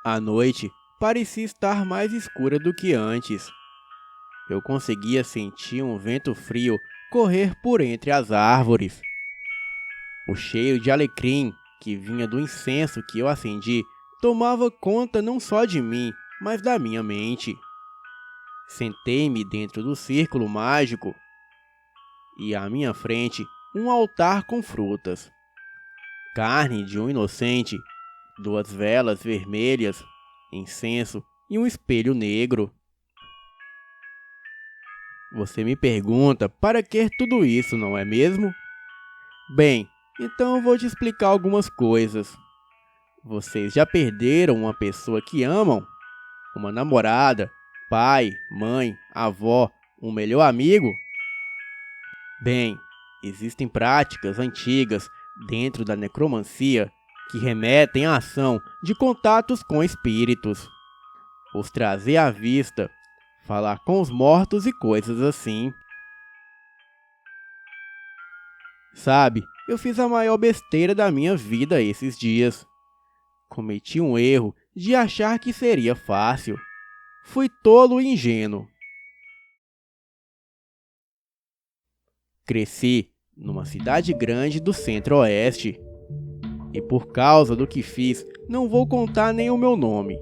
A noite parecia estar mais escura do que antes. Eu conseguia sentir um vento frio correr por entre as árvores. O cheiro de alecrim que vinha do incenso que eu acendi tomava conta não só de mim, mas da minha mente. Sentei-me dentro do círculo mágico e à minha frente um altar com frutas, carne de um inocente, 2 velas vermelhas, incenso e um espelho negro. Você me pergunta para que tudo isso, não é mesmo? Bem, então eu vou te explicar algumas coisas. Vocês já perderam uma pessoa que amam? Uma namorada, pai, mãe, avó, um melhor amigo? Bem, existem práticas antigas dentro da necromancia que remetem à ação de contatos com espíritos, os trazer à vista, falar com os mortos e coisas assim. Sabe, eu fiz a maior besteira da minha vida esses dias. Cometi um erro de achar que seria fácil. Fui tolo e ingênuo. Cresci numa cidade grande do centro-oeste. E por causa do que fiz, não vou contar nem o meu nome,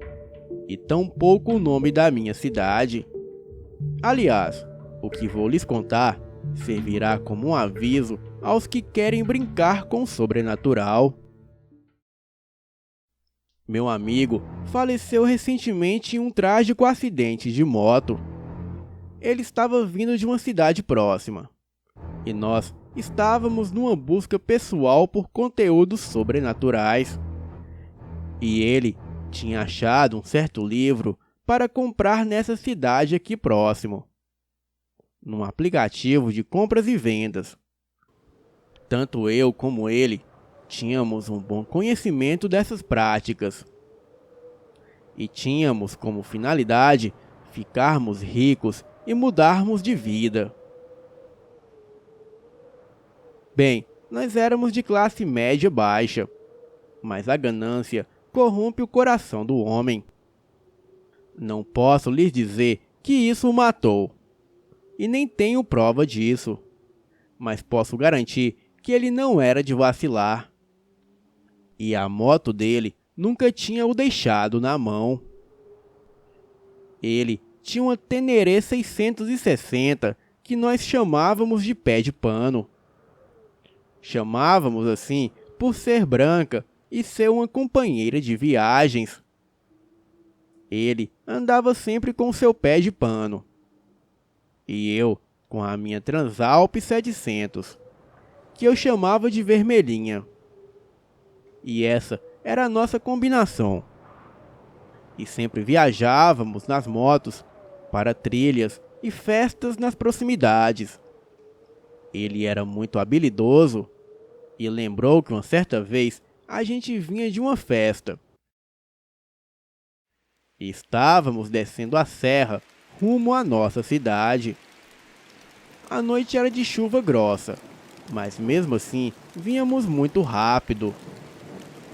e tampouco o nome da minha cidade. Aliás, o que vou lhes contar servirá como um aviso aos que querem brincar com o sobrenatural. Meu amigo faleceu recentemente em um trágico acidente de moto. Ele estava vindo de uma cidade próxima, e nós estávamos numa busca pessoal por conteúdos sobrenaturais. E ele tinha achado um certo livro para comprar nessa cidade aqui próximo, num aplicativo de compras e vendas. Tanto eu como ele tínhamos um bom conhecimento dessas práticas. E tínhamos como finalidade ficarmos ricos e mudarmos de vida. Bem, nós éramos de classe média baixa, mas a ganância corrompe o coração do homem. Não posso lhes dizer que isso o matou, e nem tenho prova disso, mas posso garantir que ele não era de vacilar. E a moto dele nunca tinha o deixado na mão. Ele tinha uma Teneré 660 que nós chamávamos de pé de pano. Chamávamos assim por ser branca e ser uma companheira de viagens. Ele andava sempre com seu pé de pano, e eu com a minha Transalp 700, que eu chamava de vermelhinha. E essa era a nossa combinação. E sempre viajávamos nas motos para trilhas e festas nas proximidades. Ele era muito habilidoso e lembrou que uma certa vez a gente vinha de uma festa. E estávamos descendo a serra rumo à nossa cidade. A noite era de chuva grossa, mas mesmo assim vínhamos muito rápido.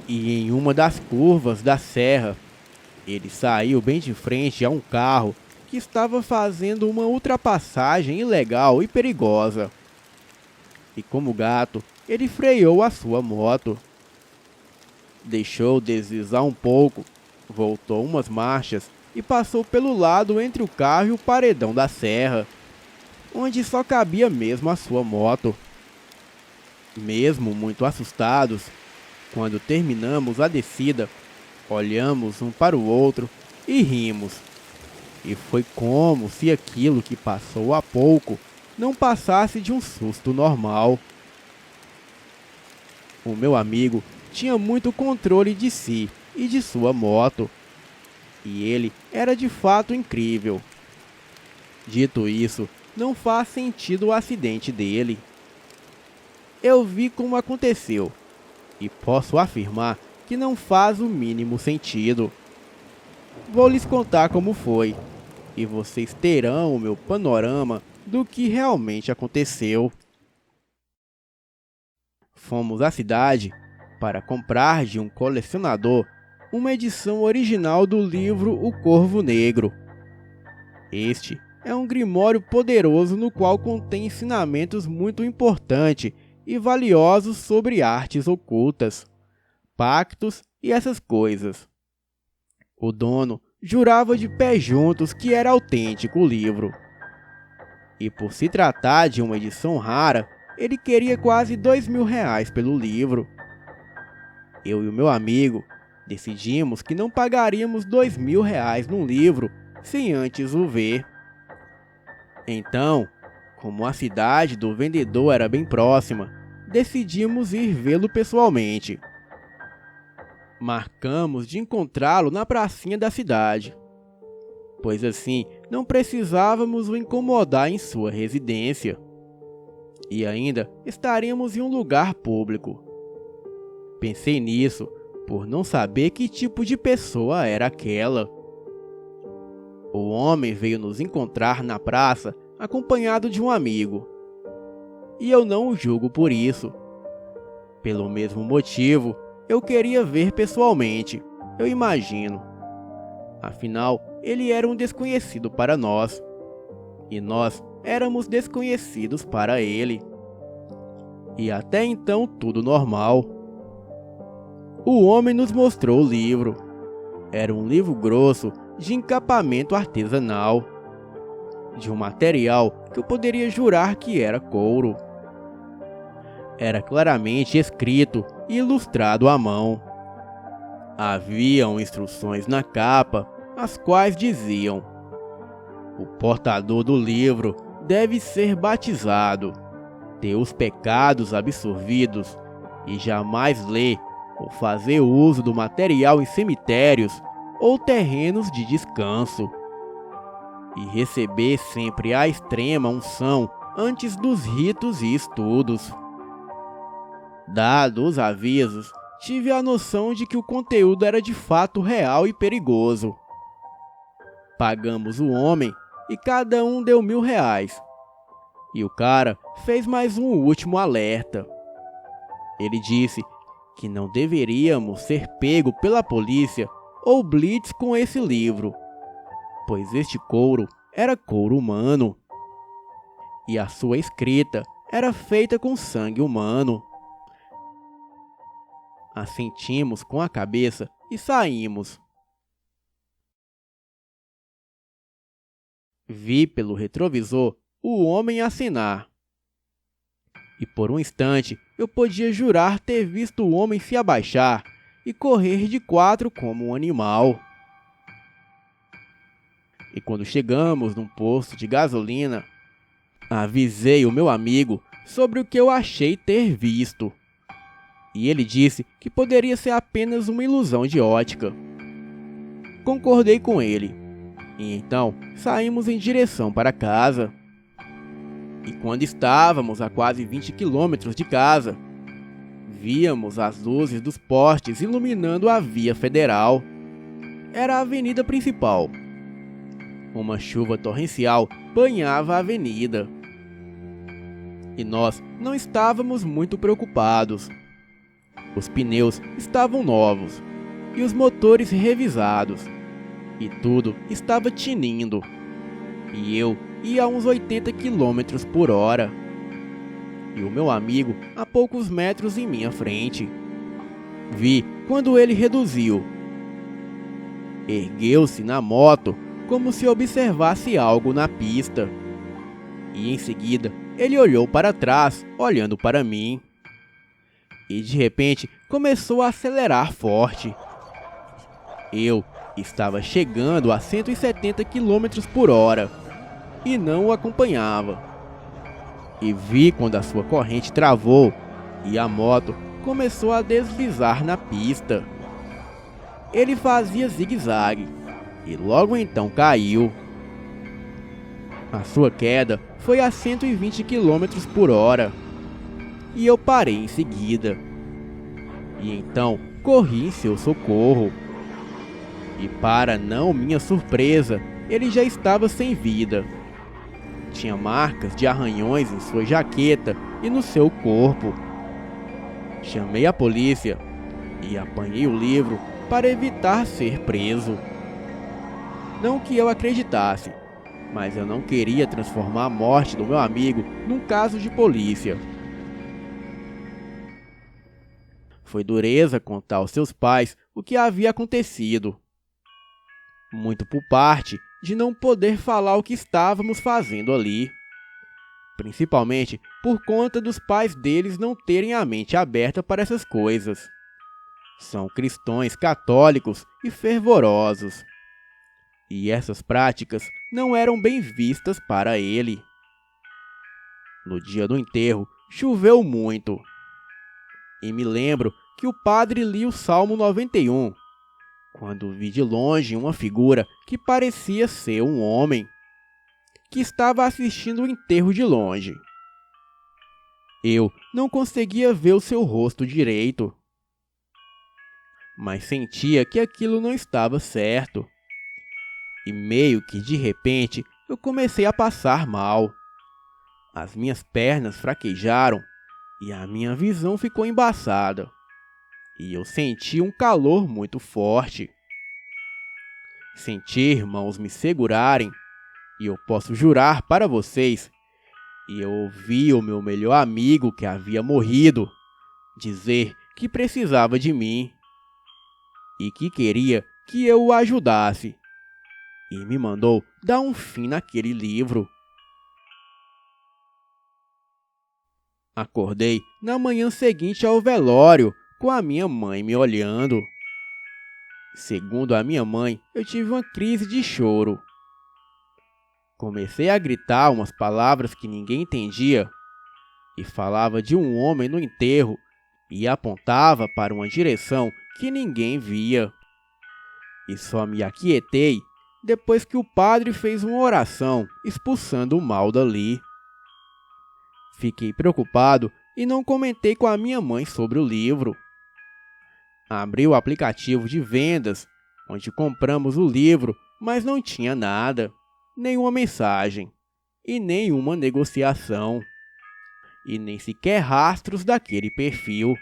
E em uma das curvas da serra, ele saiu bem de frente a um carro que estava fazendo uma ultrapassagem ilegal e perigosa. E como gato, ele freou a sua moto. Deixou deslizar um pouco, voltou umas marchas e passou pelo lado entre o carro e o paredão da serra, onde só cabia mesmo a sua moto. Mesmo muito assustados, quando terminamos a descida, olhamos um para o outro e rimos. E foi como se aquilo que passou há pouco não passasse de um susto normal. O meu amigo tinha muito controle de si e de sua moto, e ele era de fato incrível. Dito isso, não faz sentido o acidente dele. Eu vi como aconteceu, e posso afirmar que não faz o mínimo sentido. Vou lhes contar como foi, e vocês terão o meu panorama do que realmente aconteceu. Fomos à cidade para comprar de um colecionador uma edição original do livro O Corvo Negro. Este é um grimório poderoso no qual contém ensinamentos muito importantes e valiosos sobre artes ocultas, pactos e essas coisas. O dono jurava de pé juntos que era autêntico o livro. E por se tratar de uma edição rara, ele queria quase R$ 2.000 pelo livro. Eu e o meu amigo decidimos que não pagaríamos R$ 2.000 num livro sem antes o ver. Então, como a cidade do vendedor era bem próxima, decidimos ir vê-lo pessoalmente. Marcamos de encontrá-lo na pracinha da cidade, pois assim não precisávamos o incomodar em sua residência. E ainda estaríamos em um lugar público. Pensei nisso por não saber que tipo de pessoa era aquela. O homem veio nos encontrar na praça acompanhado de um amigo. E eu não o julgo por isso. Pelo mesmo motivo, eu queria ver pessoalmente, eu imagino. Afinal, ele era um desconhecido para nós. E nós éramos desconhecidos para ele. E até então tudo normal. O homem nos mostrou o livro. Era um livro grosso de encapamento artesanal, de um material que eu poderia jurar que era couro. Era claramente escrito e ilustrado à mão. Haviam instruções na capa, as quais diziam: o portador do livro deve ser batizado, ter os pecados absolvidos e jamais ler ou fazer uso do material em cemitérios ou terrenos de descanso, e receber sempre a extrema unção antes dos ritos e estudos. Dados os avisos, tive a noção de que o conteúdo era de fato real e perigoso. Pagamos o homem e cada um deu R$ 1.000. E o cara fez mais um último alerta. Ele disse que não deveríamos ser pego pela polícia ou blitz com esse livro, pois este couro era couro humano. E a sua escrita era feita com sangue humano. Assentimos com a cabeça e saímos. Vi pelo retrovisor o homem acenar. E por um instante eu podia jurar ter visto o homem se abaixar e correr de quatro como um animal. E quando chegamos num posto de gasolina, avisei o meu amigo sobre o que eu achei ter visto. E ele disse que poderia ser apenas uma ilusão de ótica. Concordei com ele. E então saímos em direção para casa. E quando estávamos a quase 20 quilômetros de casa, víamos as luzes dos postes iluminando a via federal. Era a avenida principal. Uma chuva torrencial banhava a avenida. E nós não estávamos muito preocupados. Os pneus estavam novos e os motores revisados. E tudo estava tinindo. E eu ia a uns 80 km por hora. E o meu amigo a poucos metros em minha frente. Vi quando ele reduziu. Ergueu-se na moto como se observasse algo na pista. E em seguida ele olhou para trás, olhando para mim. E de repente começou a acelerar forte. Eu estava chegando a 170 km por hora e não o acompanhava. E vi quando a sua corrente travou e a moto começou a deslizar na pista. Ele fazia zigue-zague e logo então caiu. A sua queda foi a 120 km por hora e eu parei em seguida. E então corri em seu socorro. E para não minha surpresa, ele já estava sem vida. Tinha marcas de arranhões em sua jaqueta e no seu corpo. Chamei a polícia e apanhei o livro para evitar ser preso. Não que eu acreditasse, mas eu não queria transformar a morte do meu amigo num caso de polícia. Foi dureza contar aos seus pais o que havia acontecido. Muito por parte de não poder falar o que estávamos fazendo ali. Principalmente por conta dos pais deles não terem a mente aberta para essas coisas. São cristãos católicos e fervorosos. E essas práticas não eram bem vistas para ele. No dia do enterro, choveu muito. E me lembro que o padre lia o Salmo 91, quando vi de longe uma figura que parecia ser um homem, que estava assistindo o enterro de longe. Eu não conseguia ver o seu rosto direito, mas sentia que aquilo não estava certo. E meio que de repente eu comecei a passar mal. As minhas pernas fraquejaram e a minha visão ficou embaçada. E eu senti um calor muito forte. Senti irmãos me segurarem, e eu posso jurar para vocês, e eu ouvi o meu melhor amigo que havia morrido dizer que precisava de mim e que queria que eu o ajudasse, e me mandou dar um fim naquele livro. Acordei na manhã seguinte ao velório, com a minha mãe me olhando. Segundo a minha mãe, eu tive uma crise de choro. Comecei a gritar umas palavras que ninguém entendia, e falava de um homem no enterro, e apontava para uma direção que ninguém via. E só me aquietei depois que o padre fez uma oração expulsando o mal dali. Fiquei preocupado e não comentei com a minha mãe sobre o livro. Abri o aplicativo de vendas, onde compramos o livro, mas não tinha nada, nenhuma mensagem, e nenhuma negociação, e nem sequer rastros daquele perfil.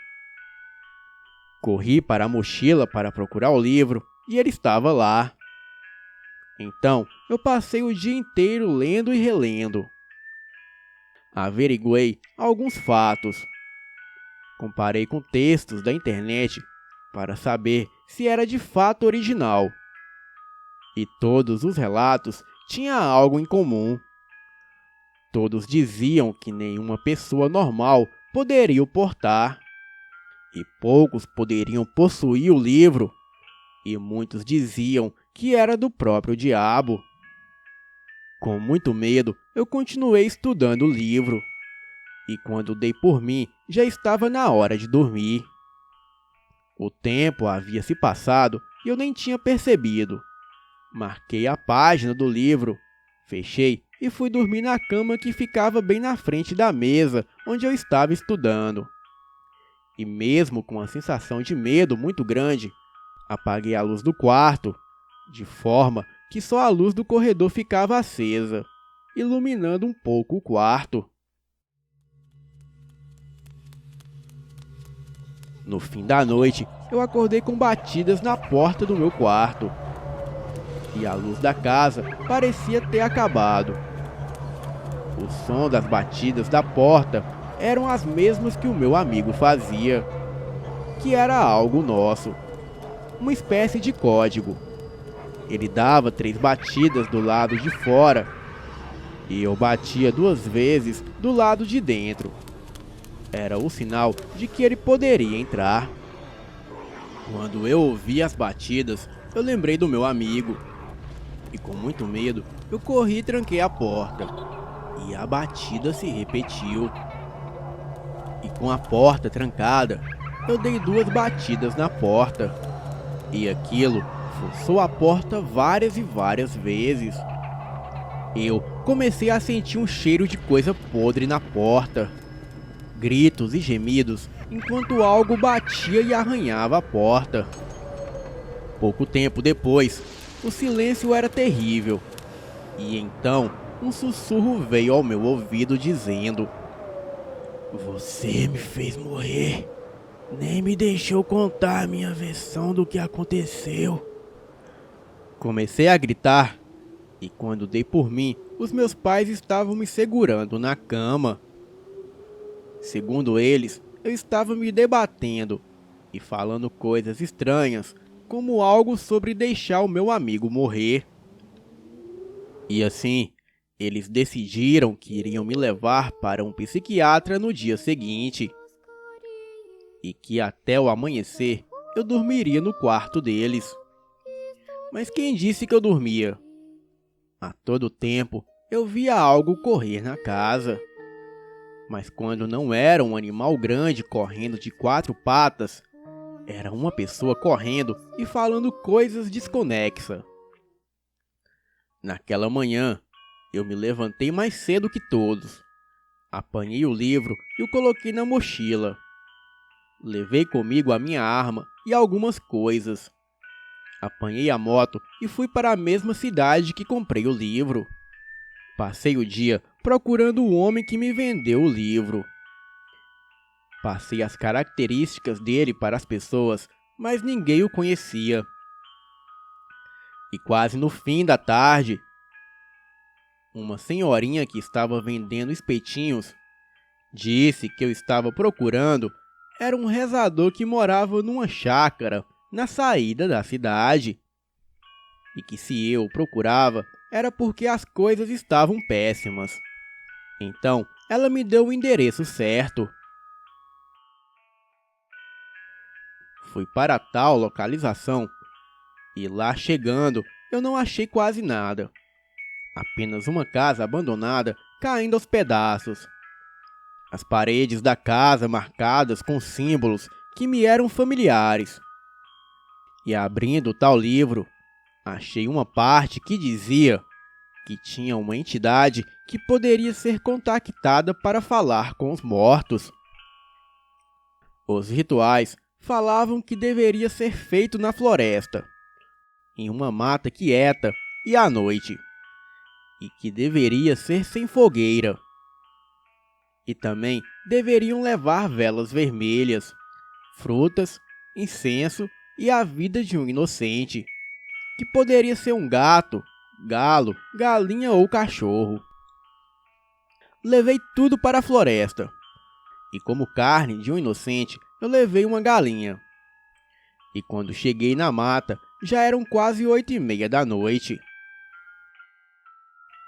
Corri para a mochila para procurar o livro, e ele estava lá. Então, eu passei o dia inteiro lendo e relendo. Averiguei alguns fatos. Comparei com textos da internet para saber se era de fato original. E todos os relatos tinham algo em comum. Todos diziam que nenhuma pessoa normal poderia o portar. E poucos poderiam possuir o livro. E muitos diziam que era do próprio diabo. Com muito medo, eu continuei estudando o livro. E quando dei por mim, já estava na hora de dormir. O tempo havia se passado e eu nem tinha percebido. Marquei a página do livro, fechei e fui dormir na cama que ficava bem na frente da mesa onde eu estava estudando. E mesmo com uma sensação de medo muito grande, apaguei a luz do quarto, de forma que só a luz do corredor ficava acesa, iluminando um pouco o quarto. No fim da noite, eu acordei com batidas na porta do meu quarto. E a luz da casa parecia ter acabado. O som das batidas da porta eram as mesmas que o meu amigo fazia, que era algo nosso, uma espécie de código. Ele dava 3 batidas do lado de fora, e eu batia 2 vezes do lado de dentro. Era o sinal de que ele poderia entrar. Quando eu ouvi as batidas, eu lembrei do meu amigo. E com muito medo, eu corri e tranquei a porta. E a batida se repetiu. E com a porta trancada, eu dei 2 batidas na porta. E aquilo forçou a porta várias e várias vezes. Eu comecei a sentir um cheiro de coisa podre na porta. Gritos e gemidos enquanto algo batia e arranhava a porta. Pouco tempo depois, o silêncio era terrível. E então, um sussurro veio ao meu ouvido dizendo: "Você me fez morrer." Nem me deixou contar a minha versão do que aconteceu. Comecei a gritar e quando dei por mim, os meus pais estavam me segurando na cama. Segundo eles, eu estava me debatendo e falando coisas estranhas, como algo sobre deixar o meu amigo morrer. E assim, eles decidiram que iriam me levar para um psiquiatra no dia seguinte. E que até o amanhecer eu dormiria no quarto deles. Mas quem disse que eu dormia? A todo tempo eu via algo correr na casa. Mas quando não era um animal grande correndo de 4 patas, era uma pessoa correndo e falando coisas desconexas. Naquela manhã, eu me levantei mais cedo que todos. Apanhei o livro e o coloquei na mochila. Levei comigo a minha arma e algumas coisas. Apanhei a moto e fui para a mesma cidade que comprei o livro. Passei o dia procurando o homem que me vendeu o livro. Passei as características dele para as pessoas, mas ninguém o conhecia. E quase no fim da tarde, uma senhorinha que estava vendendo espetinhos disse que eu estava procurando era um rezador que morava numa chácara na saída da cidade. E que se eu o procurava era porque as coisas estavam péssimas. Então, ela me deu o endereço certo. Fui para tal localização e lá chegando eu não achei quase nada. Apenas uma casa abandonada caindo aos pedaços. As paredes da casa marcadas com símbolos que me eram familiares. E abrindo tal livro, achei uma parte que dizia que tinha uma entidade que poderia ser contactada para falar com os mortos. Os rituais falavam que deveria ser feito na floresta, em uma mata quieta e à noite, e que deveria ser sem fogueira. E também deveriam levar velas vermelhas, frutas, incenso e a vida de um inocente, que poderia ser um gato, galo, galinha ou cachorro. Levei tudo para a floresta, e como carne de um inocente, eu levei uma galinha. E quando cheguei na mata, já eram quase 8:30 da noite.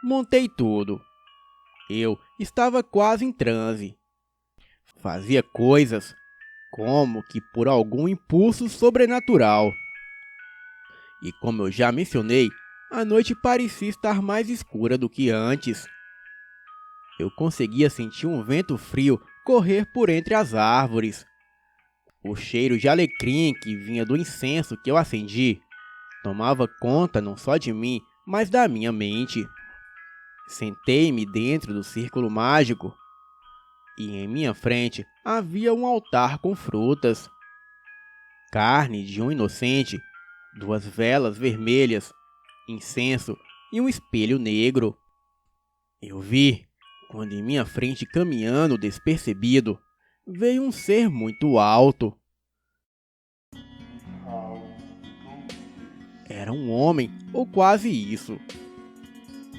Montei tudo. Eu estava quase em transe. Fazia coisas como que por algum impulso sobrenatural. E como eu já mencionei, a noite parecia estar mais escura do que antes. Eu conseguia sentir um vento frio correr por entre as árvores. O cheiro de alecrim que vinha do incenso que eu acendi tomava conta não só de mim, mas da minha mente. Sentei-me dentro do círculo mágico e em minha frente havia um altar com frutas, carne de um inocente, 2 velas vermelhas, incenso e um espelho negro. Eu vi, quando em minha frente, caminhando despercebido, veio um ser muito alto. Era um homem, ou quase isso.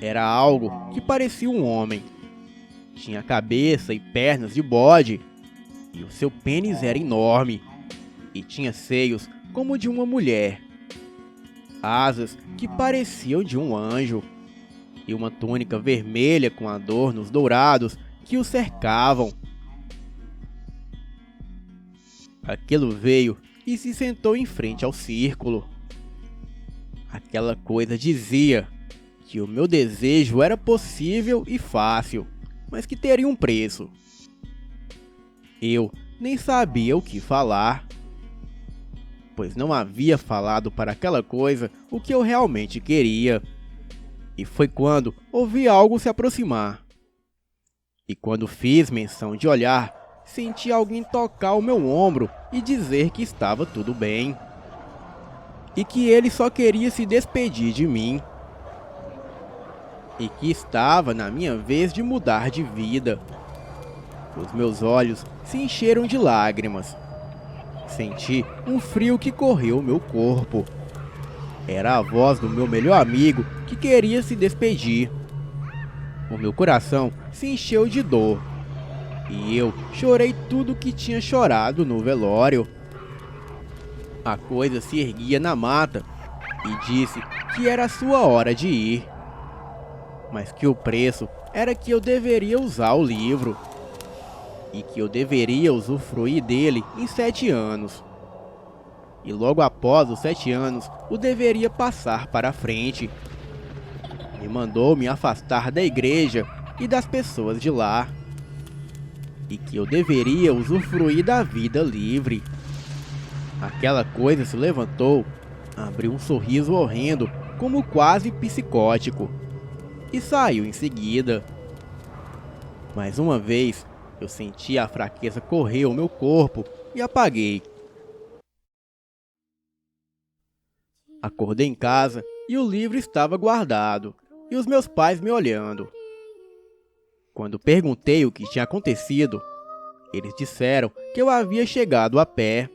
Era algo que parecia um homem. Tinha cabeça e pernas de bode, e o seu pênis era enorme, e tinha seios como de uma mulher, asas que pareciam de um anjo, e uma túnica vermelha com adornos dourados que o cercavam. Aquilo veio e se sentou em frente ao círculo. Aquela coisa dizia que o meu desejo era possível e fácil, mas que teria um preço. Eu nem sabia o que falar, pois não havia falado para aquela coisa o que eu realmente queria. E foi quando ouvi algo se aproximar. E quando fiz menção de olhar, senti alguém tocar o meu ombro e dizer que estava tudo bem. E que ele só queria se despedir de mim. E que estava na minha vez de mudar de vida. Os meus olhos se encheram de lágrimas. Senti um frio que correu meu corpo. Era a voz do meu melhor amigo que queria se despedir. O meu coração se encheu de dor e eu chorei tudo que tinha chorado no velório. A coisa se erguia na mata e disse que era sua hora de ir, mas que o preço era que eu deveria usar o livro e que eu deveria usufruir dele em 7 anos. E logo após os 7 anos, o deveria passar para frente. Me mandou me afastar da igreja e das pessoas de lá. E que eu deveria usufruir da vida livre. Aquela coisa se levantou, abriu um sorriso horrendo, como quase psicótico, e saiu em seguida. Mais uma vez, eu senti a fraqueza correr ao meu corpo e apaguei. Acordei em casa e o livro estava guardado, e os meus pais me olhando. Quando perguntei o que tinha acontecido, eles disseram que eu havia chegado a pé.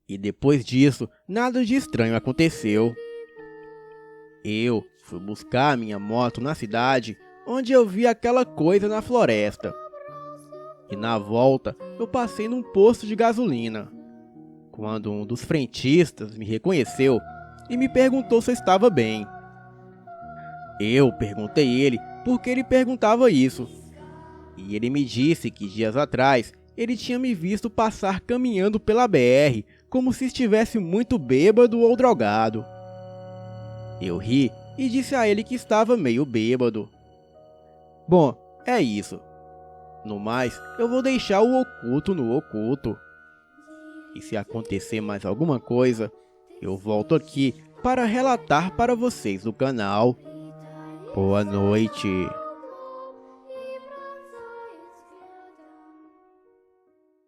E depois disso, nada de estranho aconteceu. Eu fui buscar minha moto na cidade, onde eu vi aquela coisa na floresta. E na volta, eu passei num posto de gasolina, quando um dos frentistas me reconheceu e me perguntou se eu estava bem. Eu perguntei ele por que ele perguntava isso, e ele me disse que dias atrás ele tinha me visto passar caminhando pela BR como se estivesse muito bêbado ou drogado. Eu ri e disse a ele que estava meio bêbado. Bom, é isso. No mais, eu vou deixar o oculto no oculto. E se acontecer mais alguma coisa, eu volto aqui para relatar para vocês no canal. Boa noite.